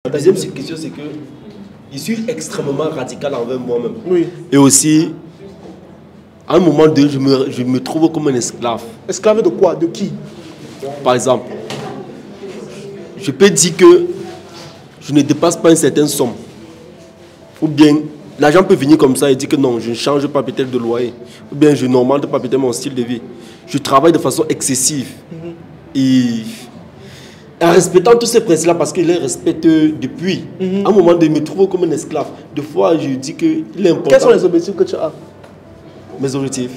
La deuxième question, c'est que je suis extrêmement radical envers moi-même. Oui. Et aussi, à un moment donné, je me trouve comme un esclave. Esclave de quoi? De qui? Par exemple, je peux dire que je ne dépasse pas une certaine somme. Ou bien, l'argent peut venir comme ça et dire que non, je ne change pas peut-être de loyer. Ou bien, je n'augmente pas peut-être mon style de vie. Je travaille de façon excessive. Et en respectant tous ces principes-là, parce qu'il les respecte depuis, à un moment donné, je me trouve comme un esclave. Des fois, je dis qu'il est important. Quels sont les objectifs que tu as? Mes objectifs.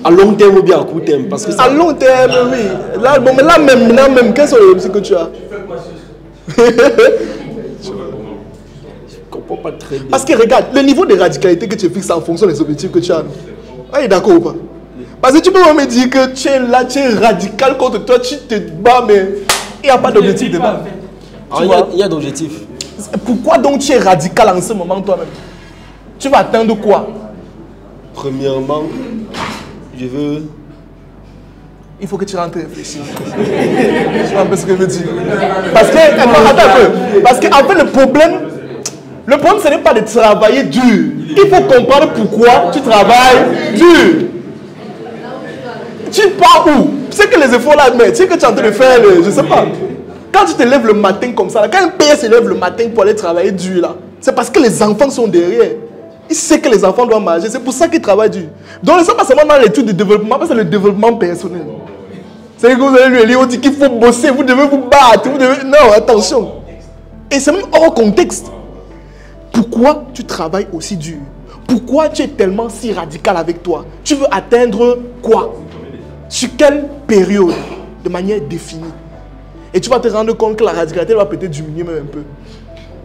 À long terme ou bien à court terme, parce que à long terme, oui. Là, bon, mais là même, quels sont les objectifs que tu as? Je comprends pas très bien. Parce que regarde, le niveau de radicalité que tu fixes en fonction des objectifs que tu as. Ah, il est d'accord ou pas? Parce que tu peux me dire que tu es là, tu es radical contre toi, tu te bats, mais il n'y a pas d'objectif de bas. Il y a d'objectifs. Pourquoi donc tu es radical en ce moment toi-même? Tu vas atteindre quoi? Premièrement, je veux... Il faut que tu rentres réfléchir. Tu vois un peu ce que je veux dire. Parce que, attends un peu. Parce qu'en fait, le problème, ce n'est pas de travailler dur. Il faut comprendre pourquoi tu travailles dur. Tu pars où? C'est que les efforts là, mais tu sais que tu es en train de faire, je sais pas. Quand tu te lèves le matin comme ça, là, quand un père se lève le matin pour aller travailler dur, là, c'est parce que les enfants sont derrière. Il sait que les enfants doivent manger, c'est pour ça qu'il travaille dur. Donc, ce n'est pas seulement dans l'étude de développement, c'est le développement personnel. C'est que vous allez lui dire, on dit qu'il faut bosser, vous devez vous battre, vous devez... Non, attention. Et c'est même hors contexte. Pourquoi tu travailles aussi dur? Pourquoi tu es tellement si radical avec toi? Tu veux atteindre quoi? Sur quelle période? De manière définie. Et tu vas te rendre compte que la radicalité va peut-être diminuer même un peu.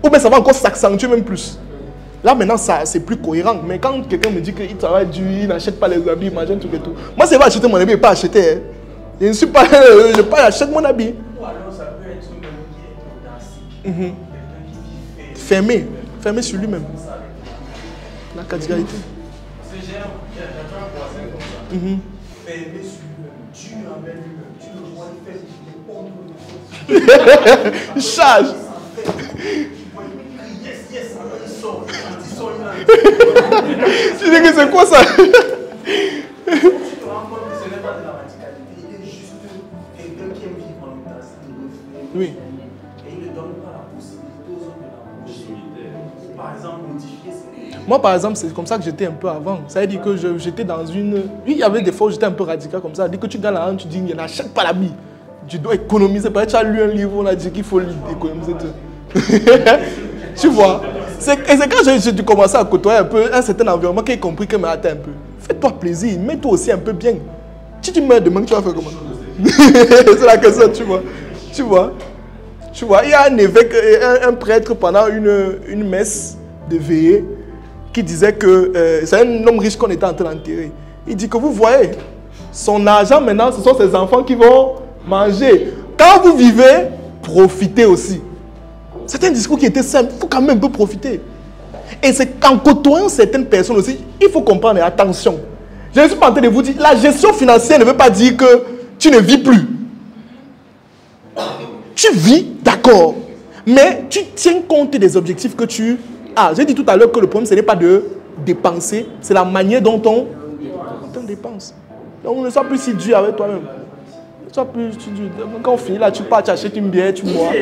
Ou bien ça va encore s'accentuer même plus. Là maintenant, c'est plus cohérent. Mais quand quelqu'un me dit qu'il travaille dur, il n'achète pas les habits, il mange un truc et tout. Moi, c'est pas acheter mon habit et pas acheter. Hein. Je ne suis pas... je pas achète mon habit. Ou alors ça peut être même qui est fermé. Fermé sur lui-même. La radicalité. C'est génial. Il y a un voisin comme ça. Fermé sur lui-même. Tu envers lui-même. Tu le vois faire des Il charge. Tu dis que c'est quoi ça? Tu te rends compte que ce n'est pas de la radicalité, il est juste quelqu'un qui aime vivre en autarcie, oui. Et il ne donne pas la possibilité aux autres de la possibilité. Par exemple, modifier ses... Moi, par exemple, c'est comme ça que j'étais un peu avant. Ça veut dire que j'étais dans une... Oui, il y avait des fois où j'étais un peu radical comme ça. Dès que tu gagnes l'argent, tu dis, n'achète pas l'habit. Tu dois économiser. Par exemple, tu as lu un livre, on a dit qu'il faut économiser tout. Tu vois? C'est quand j'ai commencé à côtoyer un peu un certain environnement qu'il a compris que, mais attends un peu. Fais-toi plaisir, mets-toi aussi un peu bien. Si tu meurs demain, tu vas faire comment? C'est la question, tu vois. Tu vois, il y a un évêque, un prêtre pendant une messe de veillée qui disait que c'est un homme riche qu'on était en train d'enterrer. Il dit que vous voyez, son argent maintenant, ce sont ses enfants qui vont manger. Quand vous vivez, profitez aussi. C'est un discours qui était simple, il faut quand même un peu profiter. Et c'est qu'en côtoyant certaines personnes aussi, il faut comprendre, attention. Je ne suis pas en train de vous dire, la gestion financière ne veut pas dire que tu ne vis plus. Tu vis, d'accord, mais tu tiens compte des objectifs que tu as. J'ai dit tout à l'heure que le problème, ce n'est pas de dépenser, c'est la manière dont on dépense. Donc ne sois plus si dur avec toi-même. Quand on finit là, tu pars, tu achètes une bière, tu bois.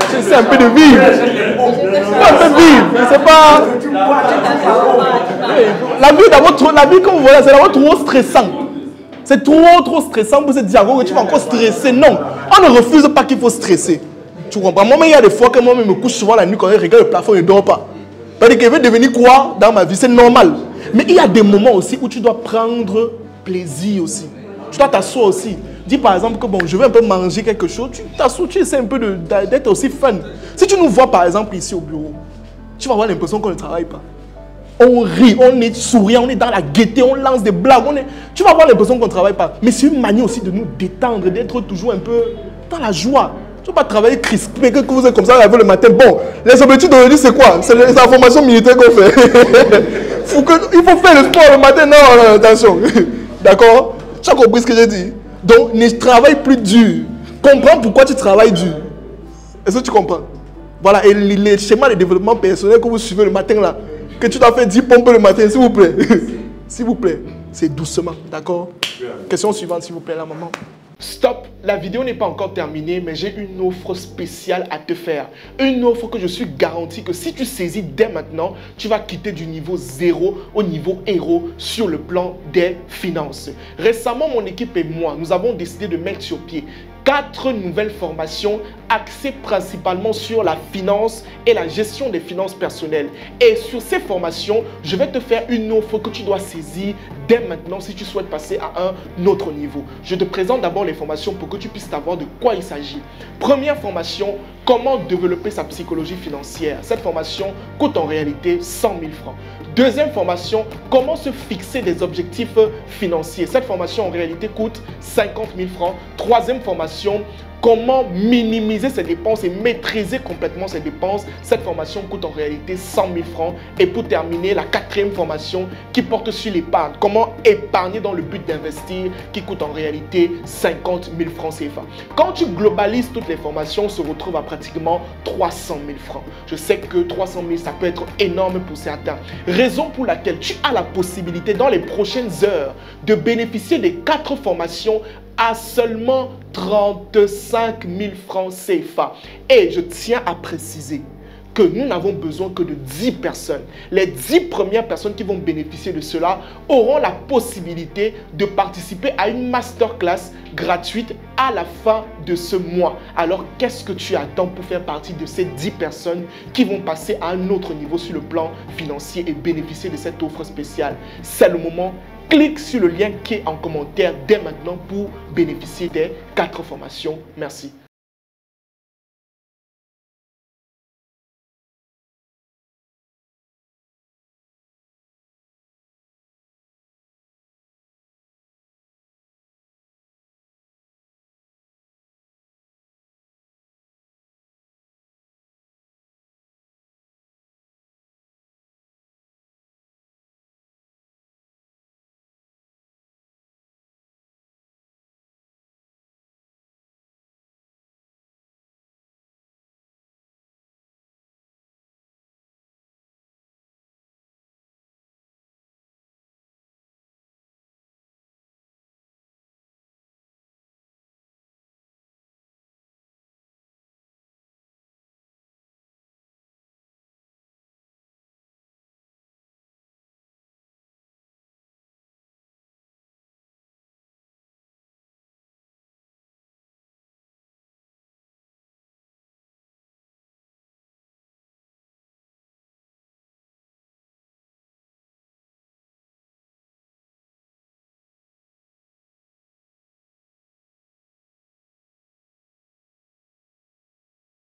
C'est un peu de vivre. Un peu de vivre. C'est pas... La vie d'abord, la vie comme vous voyez, c'est d'abord trop stressant. C'est trop stressant pour se dire que tu vas encore stresser. Non, on ne refuse pas qu'il faut stresser. Tu comprends? Moi, il y a des fois que moi-même me couche souvent la nuit quand je regarde le plafond et je ne dors pas. C'est-à-dire qu'il veut devenir quoi dans ma vie? C'est normal. Mais il y a des moments aussi où tu dois prendre plaisir aussi. Tu dois t'asseoir aussi. Dis par exemple que bon, je vais un peu manger quelque chose, tu t'assois, tu essaies un peu d'être aussi fun. Si tu nous vois par exemple ici au bureau, tu vas avoir l'impression qu'on ne travaille pas. On rit, on est souriant, on est dans la gaieté, on lance des blagues. Tu vas avoir l'impression qu'on ne travaille pas. Mais c'est une manière aussi de nous détendre, d'être toujours un peu dans la joie. Tu ne vas pas travailler crispé, que vous êtes comme ça le matin. Bon, les objectifs d'aujourd'hui, c'est quoi? C'est les informations militaires qu'on fait. Il faut faire le sport le matin. Non, attention. D'accord? Tu as compris ce que j'ai dit? Donc, ne travaille plus dur. Comprends pourquoi tu travailles dur. Est-ce que tu comprends? Voilà, et les schémas de développement personnel que vous suivez le matin là, que tu dois faire 10 pompes le matin, s'il vous plaît. S'il vous plaît, c'est doucement, d'accord? Question suivante, s'il vous plaît, la maman. Stop, la vidéo n'est pas encore terminée, mais j'ai une offre spéciale à te faire. Une offre que je suis garanti que si tu saisis dès maintenant, tu vas quitter du niveau 0 au niveau héros sur le plan des finances. Récemment, mon équipe et moi, nous avons décidé de mettre sur pied 4 nouvelles formations axées principalement sur la finance et la gestion des finances personnelles. Et sur ces formations, je vais te faire une offre que tu dois saisir dès maintenant si tu souhaites passer à un autre niveau. Je te présente d'abord les formations pour que tu puisses savoir de quoi il s'agit. Première formation, comment développer sa psychologie financière. Cette formation coûte en réalité 100 000 francs. Deuxième formation, comment se fixer des objectifs financiers. Cette formation en réalité coûte 50 000 francs. Troisième formation, comment minimiser ses dépenses et maîtriser complètement ses dépenses. Cette formation coûte en réalité 100 000 francs. Et pour terminer, la quatrième formation qui porte sur l'épargne. Comment épargner dans le but d'investir, qui coûte en réalité 50 000 francs CFA. Quand tu globalises toutes les formations, on se retrouve à pratiquement 300 000 francs. Je sais que 300 000, ça peut être énorme pour certains. Raison pour laquelle tu as la possibilité dans les prochaines heures de bénéficier des 4 formations à seulement 35 000 francs CFA. Et je tiens à préciser que nous n'avons besoin que de 10 personnes. Les 10 premières personnes qui vont bénéficier de cela auront la possibilité de participer à une masterclass gratuite à la fin de ce mois. Alors, qu'est-ce que tu attends pour faire partie de ces 10 personnes qui vont passer à un autre niveau sur le plan financier et bénéficier de cette offre spéciale? C'est le moment. Clique sur le lien qui est en commentaire dès maintenant pour bénéficier des 4 formations. Merci.